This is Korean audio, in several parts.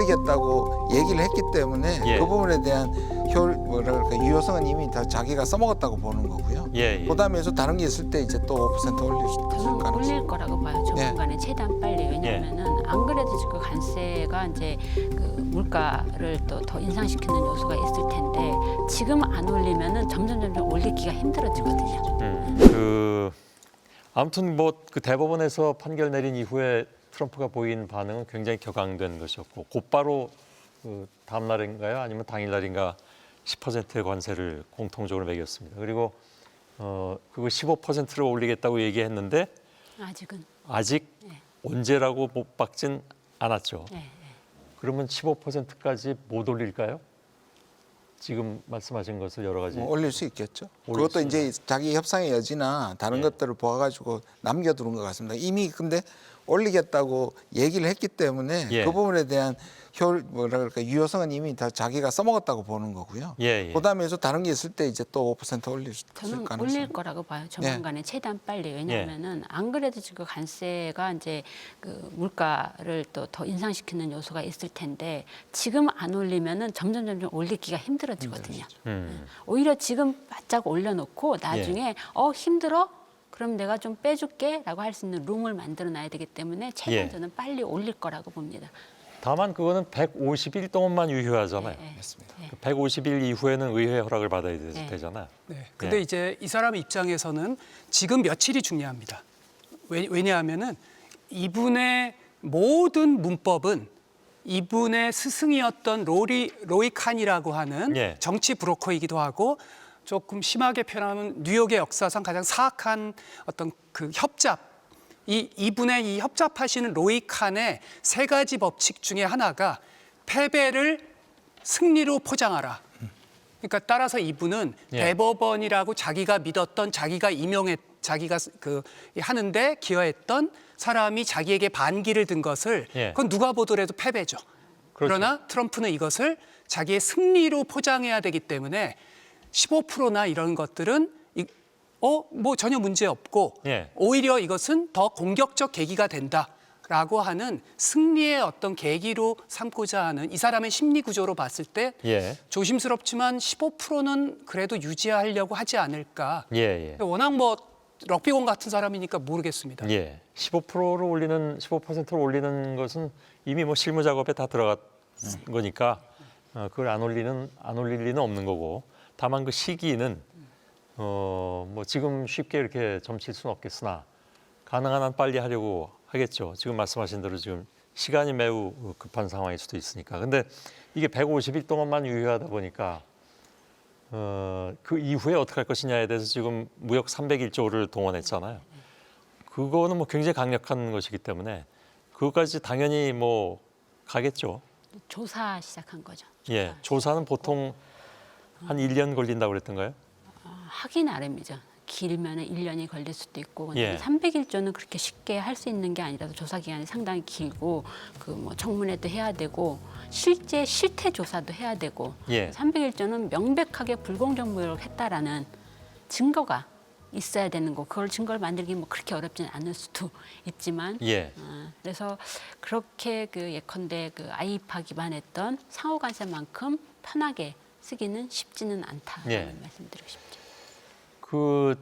올리겠다고 얘기를 했기 때문에 예. 그 부분에 대한 유효성은 이미 다 자기가 써먹었다고 보는 거고요. 예. 그다음에 또 다른 게 있을 때 이제 또 5% 올릴 수 있을 저는 가능성이. 올릴 거라고 봐요. 조만간에 최대한 빨리. 왜냐하면은 안 그래도 지금 관세가 이제 그 물가를 또 더 인상시키는 요소가 있을 텐데 지금 안 올리면은 점점 올리기가 힘들어지거든요. 아무튼 뭐 그 대법원에서 판결 내린 이후에 트럼프가 보인 반응은 굉장히 격앙된 것이었고 곧바로 그 다음 날인가요? 아니면 당일 날인가 10%의 관세를 공통적으로 매겼습니다. 그리고 그거 15%를 올리겠다고 얘기했는데 아직 언제라고 못 박진 않았죠. 그러면 15%까지 못 올릴까요? 지금 말씀하신 것을 여러 가지 올릴 수 있겠죠. 올릴 그것도 수 이제 자기 협상의 여지나 다른 것들을 보아가지고 남겨두는 것 같습니다. 이미 근데 올리겠다고 얘기를 했기 때문에 그 부분에 대한 유효성은 이미 다 자기가 써먹었다고 보는 거고요. 그다음에 또 다른 게 있을 때 이제 또 5% 올릴 수 있을 저는 가능성이. 올릴 거라고 봐요. 조만간에 최대한 빨리. 왜냐하면은 안 그래도 지금 관세가 이제 그 물가를 또 더 인상시키는 요소가 있을 텐데 지금 안 올리면은 점점 올리기가 힘들어지거든요. 오히려 지금 바짝 올려놓고 나중에 힘들어? 그럼 내가 좀 빼줄게라고 할 수 있는 룸을 만들어놔야 되기 때문에 최대한 저는 빨리 올릴 거라고 봅니다. 다만 그거는 150일 동안만 유효하잖아요. 맞습니다. 150일 이후에는 의회 허락을 받아야 되잖아요. 네. 근데 이제 이 사람 입장에서는 지금 며칠이 중요합니다. 왜냐하면은 이분의 모든 문법은 이분의 스승이었던 로이 칸이라고 하는 정치 브로커이기도 하고 조금 심하게 표현하면 뉴욕의 역사상 가장 사악한 어떤 그 협잡, 이분의 이 협잡하시는 로이 칸의 세 가지 법칙 중에 하나가 패배를 승리로 포장하라. 그러니까 따라서 이분은 대법원이라고 자기가 믿었던 자기가 하는데 기여했던 사람이 자기에게 반기를 든 것을 그건 누가 보더라도 패배죠. 그러나 트럼프는 이것을 자기의 승리로 포장해야 되기 때문에 15%나 이런 것들은 뭐 전혀 문제 없고 오히려 이것은 더 공격적 계기가 된다라고 하는 승리의 어떤 계기로 삼고자 하는 이 사람의 심리 구조로 봤을 때 조심스럽지만 15%는 그래도 유지하려고 하지 않을까. 워낙 뭐 럭비공 같은 사람이니까 모르겠습니다. 15%를 올리는 것은 이미 뭐 실무 작업에 다 들어간 거니까 그걸 안 올릴 리는 없는 거고. 다만 그 시기는 뭐 지금 쉽게 이렇게 점칠 수는 없겠으나 가능한 한 빨리 하려고 하겠죠. 지금 말씀하신 대로 지금 시간이 매우 급한 상황일 수도 있으니까. 근데 이게 150일 동안만 유효하다 보니까 그 이후에 어떻게 할 것이냐에 대해서 지금 무역 301조를 동원했잖아요. 그거는 뭐 굉장히 강력한 것이기 때문에 그것까지 당연히 뭐 가겠죠. 조사 시작한 거죠. 조사는 보통 한 1년 걸린다고 그랬던가요? 하기 나름이죠. 길면 1년이 걸릴 수도 있고 300일조는 그렇게 쉽게 할 수 있는 게 아니라서 조사 기간이 상당히 길고 그 뭐 청문회도 해야 되고 실태 조사도 해야 되고 300일조는 명백하게 불공정 무역을 했다라는 증거가 있어야 되는 거. 그걸 증거를 만들기 뭐 그렇게 어렵지는 않을 수도 있지만 그래서 그렇게 그 예컨대 그 아이파 기반했던 상호 관세만큼 편하게 쓰기는 쉽지는 않다는 말씀드리고 싶죠. 그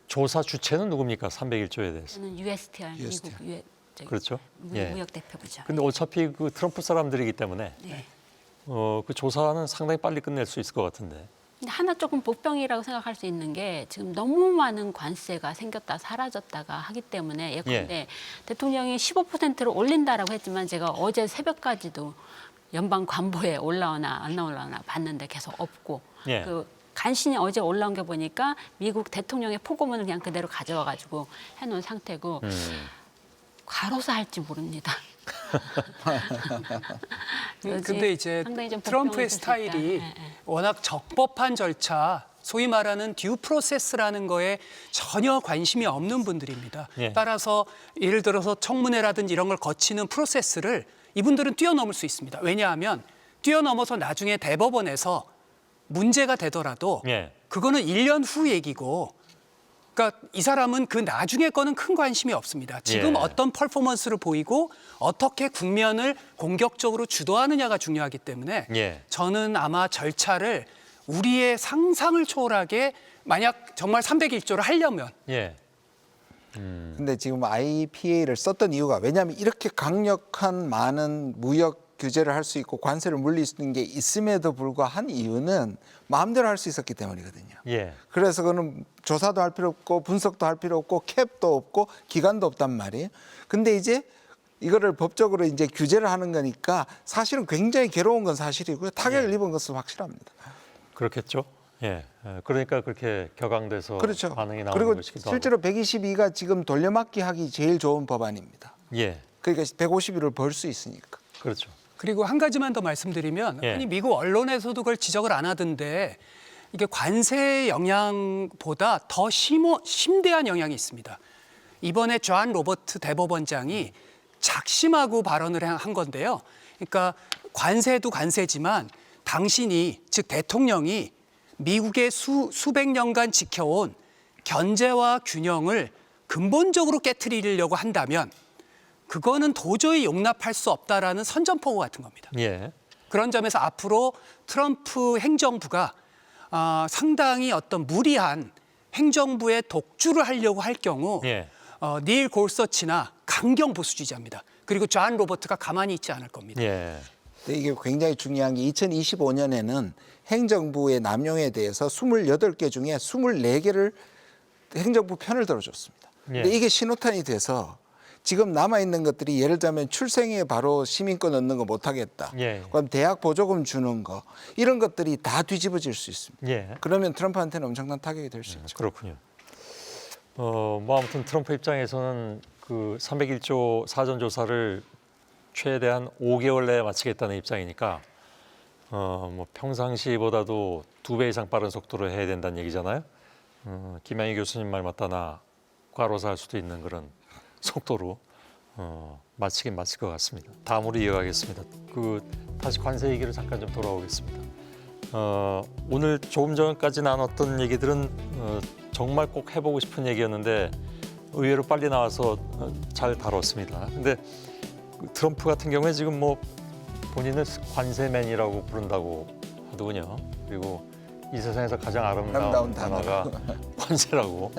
조사 주체는 누굽니까? 301조에 대해서. 저는 USTR 미국 그렇죠. 무역 대표부죠. 근데 어차피 그 트럼프 사람들이기 때문에 그 조사는 상당히 빨리 끝낼 수 있을 것 같은데. 근데 하나 조금 복병이라고 생각할 수 있는 게 지금 너무 많은 관세가 생겼다 사라졌다가 하기 때문에 예컨대 대통령이 15%를 올린다라고 했지만 제가 어제 새벽까지도 연방 관보에 올라오나 안 올라오나 봤는데 계속 없고 그 간신히 어제 올라온 게 보니까 미국 대통령의 포고문을 그냥 그대로 가져와 가지고 해놓은 상태고 과로사 할지 모릅니다. 근데 이제 트럼프의 스타일이 워낙 적법한 절차, 소위 말하는 듀 프로세스라는 거에 전혀 관심이 없는 분들입니다. 따라서 예를 들어서 청문회라든지 이런 걸 거치는 프로세스를 이분들은 뛰어넘을 수 있습니다. 왜냐하면 뛰어넘어서 나중에 대법원에서 문제가 되더라도 그거는 1년 후 얘기고 그러니까 이 사람은 그 나중에 거는 큰 관심이 없습니다. 지금 예. 어떤 퍼포먼스를 보이고 어떻게 국면을 공격적으로 주도하느냐가 중요하기 때문에 예. 저는 아마 절차를 우리의 상상을 초월하게 만약 정말 301조를 하려면 예. 근데 지금 IPA를 썼던 이유가 왜냐하면 이렇게 강력한 많은 무역 규제를 할 수 있고 관세를 물릴 수 있는 게 있음에도 불구한 이유는 마음대로 할 수 있었기 때문이거든요. 예. 그래서 그거는 조사도 할 필요 없고 분석도 할 필요 없고 캡도 없고 기간도 없단 말이에요. 근데 이제 이거를 법적으로 이제 규제를 하는 거니까 사실은 굉장히 괴로운 건 사실이고요. 타격을 입은 것은 확실합니다. 그렇겠죠. 예. 그러니까 그렇게 격앙돼서 그렇죠. 반응이 나오는 그리고 것이기도 실제로 122가 지금 돌려막기 하기 제일 좋은 법안입니다. 하고. 예. 그러니까 151을 벌 수 있으니까. 그렇죠. 그리고 한 가지만 더 말씀드리면 예. 아니 미국 언론에서도 그걸 지적을 안 하던데 이게 관세 영향보다 더 심대한 영향이 있습니다. 이번에 존 로버트 대법원장이 작심하고 발언을 한 건데요. 그러니까 관세도 관세지만 당신이 즉 대통령이 미국의 수백 년간 지켜온 견제와 균형을 근본적으로 깨트리려고 한다면 그거는 도저히 용납할 수 없다라는 선전포고 같은 겁니다. 예. 그런 점에서 앞으로 트럼프 행정부가 상당히 어떤 무리한 행정부의 독주를 하려고 할 경우 예. 닐 골서치나 강경 보수주의자입니다. 그리고 존 로버트가 가만히 있지 않을 겁니다. 예. 근데 이게 굉장히 중요한 게 2025년에는 행정부의 남용에 대해서 28개 중에 24개를 행정부 편을 들어줬습니다. 근데 예. 이게 신호탄이 돼서 지금 남아있는 것들이 예를 들면 출생에 바로 시민권 얻는 거 못하겠다. 예. 그럼 대학 보조금 주는 거 이런 것들이 다 뒤집어질 수 있습니다. 예. 그러면 트럼프한테는 엄청난 타격이 될 수 있죠. 그렇군요. 뭐 아무튼 트럼프 입장에서는 그 301조 사전 조사를 최대한 5개월 내에 마치겠다는 입장이니까 뭐 평상시보다도 2배 이상 빠른 속도로 해야 된다는 얘기잖아요. 김양희 교수님 말 맞다나 과로사할 수도 있는 그런 속도로 마치긴 마칠 것 같습니다. 다음으로 이어가겠습니다. 다시 관세 얘기를 잠깐 좀 돌아오겠습니다. 오늘 조금 전까지 나눴던 얘기들은 정말 꼭 해보고 싶은 얘기였는데 의외로 빨리 나와서 잘 다뤘습니다. 근데 트럼프 같은 경우에 지금 뭐 본인을 관세맨이라고 부른다고 하더군요. 그리고 이 세상에서 가장 아름다운 단어가 관세라고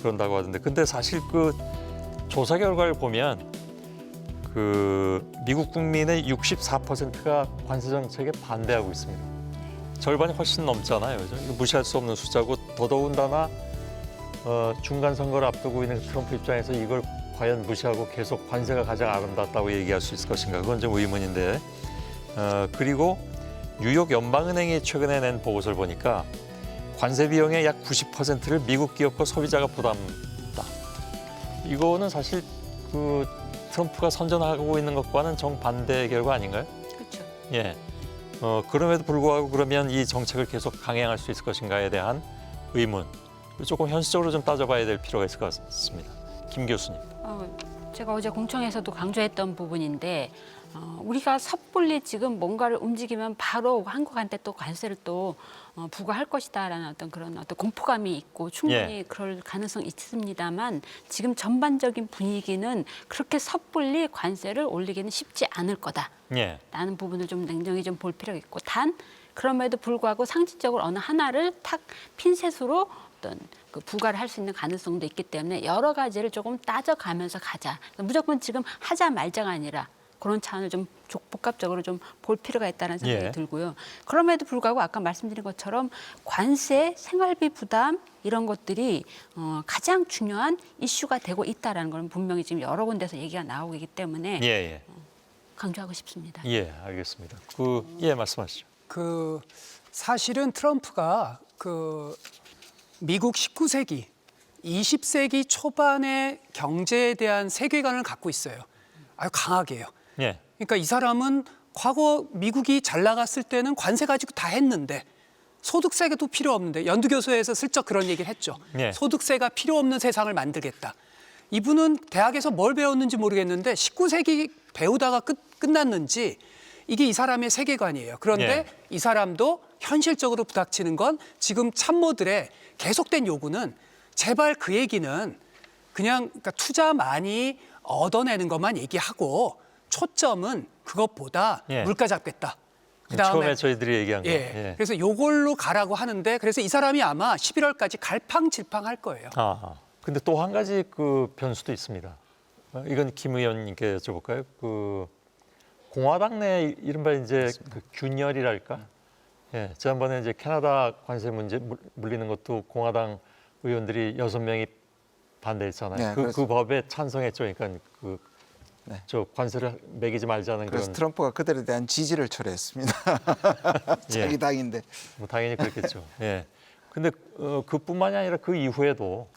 그런다고 하던데, 근데 사실 그 조사 결과를 보면 그 미국 국민의 64%가 관세 정책에 반대하고 있습니다. 절반이 훨씬 넘잖아요. 그죠? 이거 무시할 수 없는 숫자고, 더더군다나 중간 선거를 앞두고 있는 트럼프 입장에서 이걸 과연 무시하고 계속 관세가 가장 아름답다고 얘기할 수 있을 것인가, 그건 좀 의문인데, 그리고 뉴욕 연방은행이 최근에 낸 보고서를 보니까 관세 비용의 약 90%를 미국 기업과 소비자가 부담다. 이거는 사실 그 트럼프가 선전하고 있는 것과는 정반대 결과 아닌가요? 그렇죠. 예. 그럼에도 불구하고 그러면 이 정책을 계속 강행할 수 있을 것인가에 대한 의문, 조금 현실적으로 좀 따져봐야 될 필요가 있을 것 같습니다. 김 교수님. 제가 어제 공청에서도 강조했던 부분인데, 우리가 섣불리 지금 뭔가를 움직이면 바로 한국한테 또 관세를 또 부과할 것이다라는 어떤 그런 어떤 공포감이 있고 충분히 그럴 가능성이 있습니다만, 지금 전반적인 분위기는 그렇게 섣불리 관세를 올리기는 쉽지 않을 거다라는 부분을 좀 냉정히 좀 볼 필요가 있고, 단 그럼에도 불구하고 상징적으로 어느 하나를 탁 핀셋으로 어떤 그 부과를 할 수 있는 가능성도 있기 때문에 여러 가지를 조금 따져가면서 가자. 무조건 지금 하자 말자가 아니라 그런 차원을 좀 복합적으로 좀 볼 필요가 있다는 생각이 들고요. 그럼에도 불구하고 아까 말씀드린 것처럼 관세, 생활비 부담 이런 것들이 가장 중요한 이슈가 되고 있다는 건 분명히 지금 여러 군데서 얘기가 나오고 있기 때문에 강조하고 싶습니다. 예, 알겠습니다. 말씀하시죠. 사실은 트럼프가 미국 19세기, 20세기 초반의 경제에 대한 세계관을 갖고 있어요. 아주 강하게요. 예. 그러니까 이 사람은 과거 미국이 잘 나갔을 때는 관세 가지고 다 했는데 소득세도 필요 없는데, 연두교수에서 슬쩍 그런 얘기를 했죠. 소득세가 필요 없는 세상을 만들겠다. 이분은 대학에서 뭘 배웠는지 모르겠는데 19세기 배우다가 끝났는지 이게 이 사람의 세계관이에요. 그런데 이 사람도 현실적으로 부닥치는 건 지금 참모들의 계속된 요구는 제발 그 얘기는 그냥 그러니까 투자 많이 얻어내는 것만 얘기하고 초점은 그것보다 예. 물가 잡겠다. 처음에 저희들이 얘기한 거. 예. 예. 그래서 요걸로 가라고 하는데 그래서 이 사람이 아마 11월까지 갈팡질팡할 거예요. 근데 또 한 가지 그 변수도 있습니다. 이건 김 의원님께 여쭤볼까요? 그 공화당 내 이른바 이제 그 균열이랄까? 예, 지난번에 이제 캐나다 관세 문제 물리는 것도 공화당 의원들이 6명이 반대했잖아요. 네, 그 법에 찬성했죠. 그러니까 그 네. 저 관세를 매기지 말자는 그래서 그런. 트럼프가 그들에 대한 지지를 초래했습니다. 자기 예. 당인데. 뭐 당연히 그렇겠죠. 예. 근데 그뿐만이 아니라 그 이후에도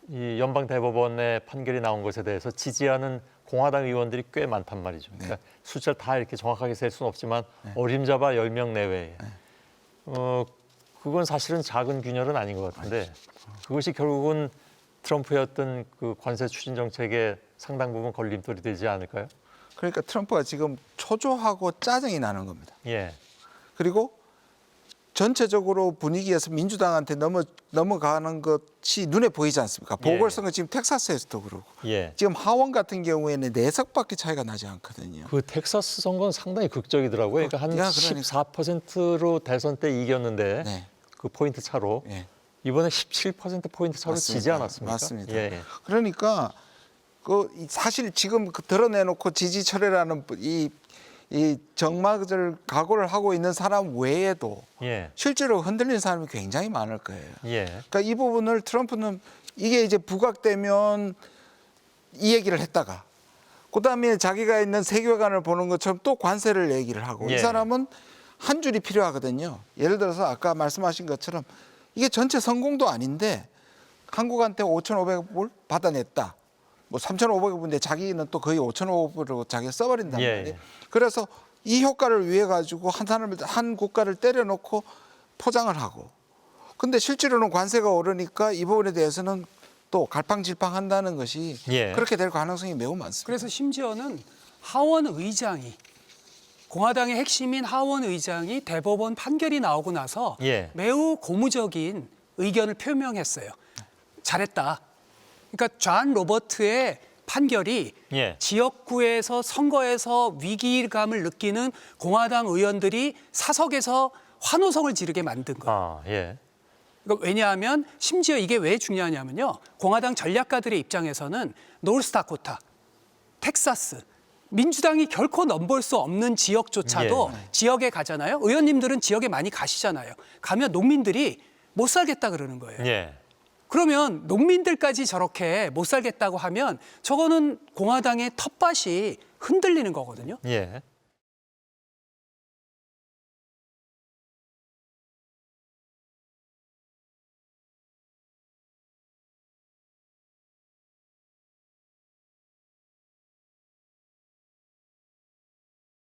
이 연방 대법원의 판결이 나온 것에 대해서 지지하는 공화당 의원들이 꽤 많단 말이죠. 그러니까 숫자를 다 이렇게 정확하게 셀 수는 없지만 어림잡아 10명 내외에. 그건 사실은 작은 균열은 아닌 것 같은데 그것이 결국은 트럼프의 어떤 그 관세 추진 정책에 상당 부분 걸림돌이 되지 않을까요? 그러니까 트럼프가 지금 초조하고 짜증이 나는 겁니다. 예. 그리고 전체적으로 분위기에서 민주당한테 넘어가는 것이 눈에 보이지 않습니까? 예. 보궐선거 지금 텍사스에서도 그렇고 예. 지금 하원 같은 경우에는 4석밖에 차이가 나지 않거든요. 그 텍사스 선거는 상당히 극적이더라고요. 그러니까 한 야, 그러니까. 14%로 대선 때 이겼는데 네. 그 포인트 차로 예. 이번에 17% 포인트 차로 맞습니다. 지지 않았습니까? 맞습니다. 예. 그러니까 사실 지금 드러내놓고 지지 철회라는 이 정막을 각오를 하고 있는 사람 외에도 예. 실제로 흔들리는 사람이 굉장히 많을 거예요. 예. 그러니까 이 부분을 트럼프는 이게 이제 부각되면 이 얘기를 했다가 그다음에 자기가 있는 세계관을 보는 것처럼 또 관세를 얘기를 하고 예. 이 사람은 한 줄이 필요하거든요. 예를 들어서 아까 말씀하신 것처럼 이게 전체 성공도 아닌데 한국한테 5,500불 받아냈다. 뭐 3,500불인데 자기는 또 거의 5,500불로 자기가 써버린단 예. 말이에요. 그래서 이 효과를 위해 가지고 한 국가를 때려놓고 포장을 하고 근데 실제로는 관세가 오르니까 이 부분에 대해서는 또 갈팡질팡한다는 것이 예. 그렇게 될 가능성이 매우 많습니다. 그래서 심지어는 하원 의장이 공화당의 핵심인 하원 의장이 대법원 판결이 나오고 나서 예. 매우 고무적인 의견을 표명했어요. 잘했다. 그러니까 존 로버트의 판결이 예. 지역구에서 선거에서 위기감을 느끼는 공화당 의원들이 사석에서 환호성을 지르게 만든 거예요. 예. 그러니까 왜냐하면 심지어 이게 왜 중요하냐면요. 공화당 전략가들의 입장에서는 노스다코타, 텍사스, 민주당이 결코 넘볼 수 없는 지역조차도 지역에 가잖아요. 의원님들은 지역에 많이 가시잖아요. 가면 농민들이 못 살겠다 그러는 거예요. 예. 그러면 농민들까지 저렇게 못 살겠다고 하면 저거는 공화당의 텃밭이 흔들리는 거거든요. 예.